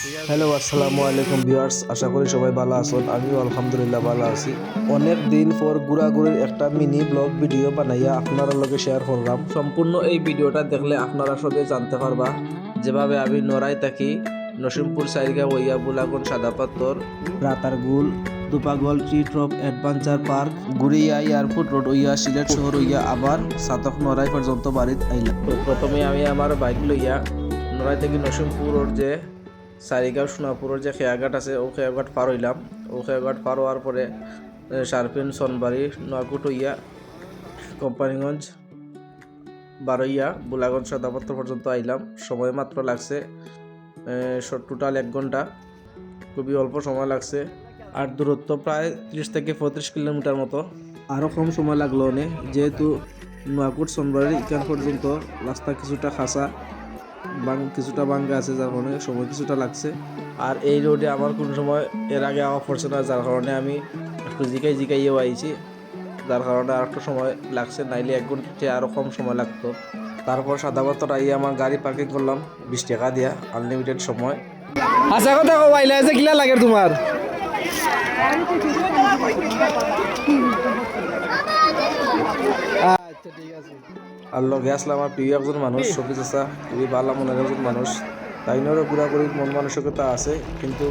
Hello আসসালামু আলাইকুম viewers, আশা করি সবাই ভালো আছেন। আমিও আলহামদুলিল্লাহ ভালো আছি। অনেক দিন পর ঘোরাঘুরির একটা মিনি ব্লগ ভিডিও বানাইয়া আপনারা লগে শেয়ার করলাম। সম্পূর্ণ এই ভিডিওটা দেখলে আপনারা সবাই জানতে পারবা যেভাবে আমি নড়াই থাকি নসিমপুর সাইডগা হইয়া বুলাগন সাদা পাথর রাতারগুল দুপাগল ট্রি ট্রপ অ্যাডভেঞ্চার পার্ক গুড়িয়া এয়ারপোর্ট রোড হইয়া সিলেট শহর হইয়া আবার সাতক নড়াই পর্যন্ত বাড়িতে আইলাম। তো প্রথমে আমি আমার বাইক লইয়া নড়াই থেকে নসিমপুরের যে সারিগাঁও সোনাপুরের যে খেয়াঘাট আছে ও খেয়াঘাট পার হইলাম। ও খেয়াঘাট পার হওয়ার পরে সারপিন সনবাড়ি নোয়াকুট হইয়া কোম্পানিগঞ্জ বারইয়া বুলাগঞ্জ সাদাপত্র পর্যন্ত আইলাম। সময় মাত্র লাগছে টোটাল 1 ঘন্টা, খুবই অল্প সময় লাগছে। আর দূরত্ব প্রায় 30 থেকে 35 কিলোমিটার মতো। আরও কম সময় লাগলো অনেক, যেহেতু নোয়াকুট সনবাড়ি এখান পর্যন্ত রাস্তা কিছুটা খাসা কিছুটা ভাঙ্গা আছে, যার কারণে সময় কিছুটা লাগছে। আর এই রোডে আমার কোনো সময় এর আগে আওয়া পড়ছে না, যার কারণে আমি একটু জিকাইয়েও আইছি, যার কারণে আর একটু সময় লাগছে। নাইলে 1 ঘন্টা আরও কম সময় লাগতো। তারপর সাদাপাথর আইয়ে আমার গাড়ি পার্কিং করলাম 20 টাকা দিয়া, আনলিমিটেড সময়। আচ্ছা কথা কইলা যে কিলা লাগে তোমার? আচ্ছা ঠিক আছে। আর লগে আসলে আমার প্রিয় একজন মানুষ শফিক চাচা, খুবই ভালো মনের একজন মানুষ। তাইনেরও ঘোরাঘুরির মন মানসিকতা আছে, কিন্তু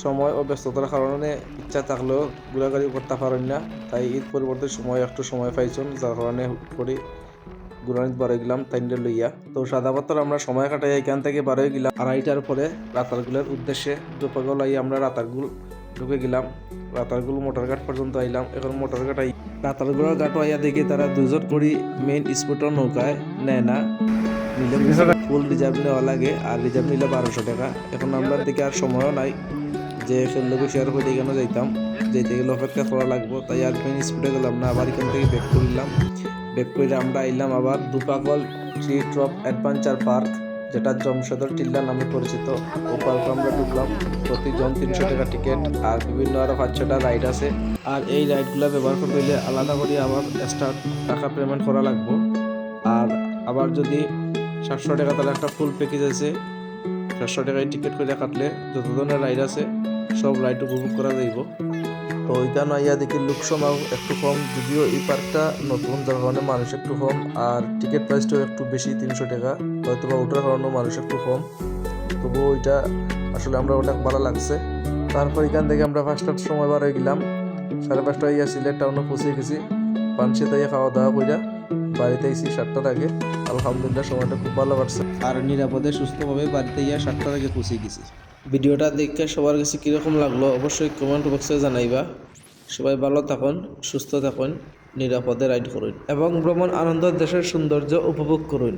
সময় ও ব্যস্ততার কারণে ইচ্ছা থাকলেও ঘোরাঘুরি করতে পারেন না। তাই ঈদ পরিবর্তে একটু সময় পাইছেন, যার কারণে করি ঘুরানিত বার হয়ে গেলাম তাইনটা লইয়া। তো সাদাপাথর আমরা সময় কাটাই এখান থেকে বার হয়ে গেলাম 2:30টার পরে রাতারগুলের উদ্দেশ্যে। দুপাগল আই আমরা রাতারগুল ঢুকে গেলাম। রাতারগুল মোটরঘাট পর্যন্ত আইলাম। এখন মোটরঘাট আই রাতারগুলের ঘাট আইয়া দেখি তারা 2 জন করে মেইন স্পটের নৌকায় নেয় না, নিলে ফুল রিজার্ভ নেওয়া লাগে, আর রিজার্ভ নিলে 1200 টাকা। এখন আমরা দিকে আর সময়ও নাই যে লোকে শেয়ার করে কেন যাইতাম, যেতে গেলে অপেক্ষা করা লাগবো। তাই আর মেইন স্পটে গেলাম না, আবার এখান থেকে ব্যাক করলাম। ব্যাক করে আমরা আইলাম আবার দুপাগল ট্রি ট্রপ অ্যাডভেঞ্চার পার্ক, যেটা জমশেদর টিল্লা নামে পরিচিত। ও পার্কে আমরা ঢুকলাম। প্রতিজন 300 টাকা টিকিট, আর বিভিন্ন আরও 5-6টা রাইড আছে। আর এই রাইডগুলো ব্যবহার করতে হলে আলাদা করে আবার এক্সট্রা টাকা পেমেন্ট করা লাগবো। আর আবার যদি 700 টাকা, তাহলে একটা ফুল প্যাকেজ আছে। 700 টাকায় টিকিট করে কাটলে যত ধরনের রাইড আছে সব রাইড উপভোগ করা যাইব। তো ওইখানে আইয়া দেখি লোক সমাও একটু কম, যদিও এই পার্কটা নতুন, যার কারণে মানুষ একটু কম। আর টিকিট প্রাইসটাও একটু বেশি, 300 টাকা। হয়তো বা ওটার কারণেও মানুষ একটু কম, তবুও ওইটা আসলে আমরা অনেক ভালো লাগছে। তারপর এখান থেকে আমরা 5টার সময় বার হয়ে গেলাম। 5:30 ইয়া সিলেট টাউনে পৌঁছে গেছি। পানসে তাইয়া খাওয়া দাওয়া কইরা বাড়িতে এসি 7টার আগে। আলহামদুলিল্লাহ সময়টা খুব ভালো কাটছে, আর নিরাপদে সুস্থভাবে বাড়িতে ইয়া 7টার আগে পৌঁছে গেছি। ভিডিওটা দেখে সবার কাছে কীরকম লাগলো অবশ্যই কমেন্ট বক্সে জানাইবা। সবাই ভালো থাকুন, সুস্থ থাকুন, নিরাপদে রাইড করুন এবং ভ্রমণ আনন্দ দেশের সৌন্দর্য উপভোগ করুন।